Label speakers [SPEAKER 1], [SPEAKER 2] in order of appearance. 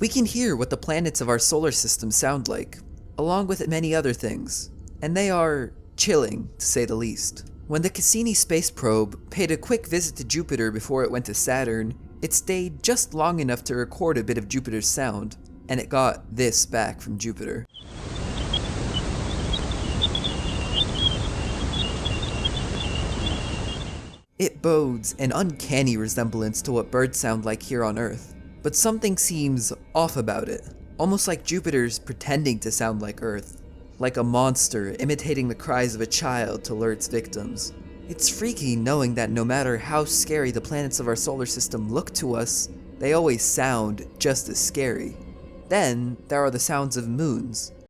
[SPEAKER 1] We can hear what the planets of our solar system sound like, along with many other things, and they are chilling, to say the least. When the Cassini space probe paid a quick visit to Jupiter before it went to Saturn, it stayed just long enough to record a bit of Jupiter's sound, and it got this back from Jupiter. It bodes an uncanny resemblance to what birds sound like here on Earth, but something seems off about it, almost like Jupiter's pretending to sound like Earth, like a monster imitating the cries of a child to lure its victims. It's freaky knowing that no matter how scary the planets of our solar system look to us, they always sound just as scary. Then, there are the sounds of moons.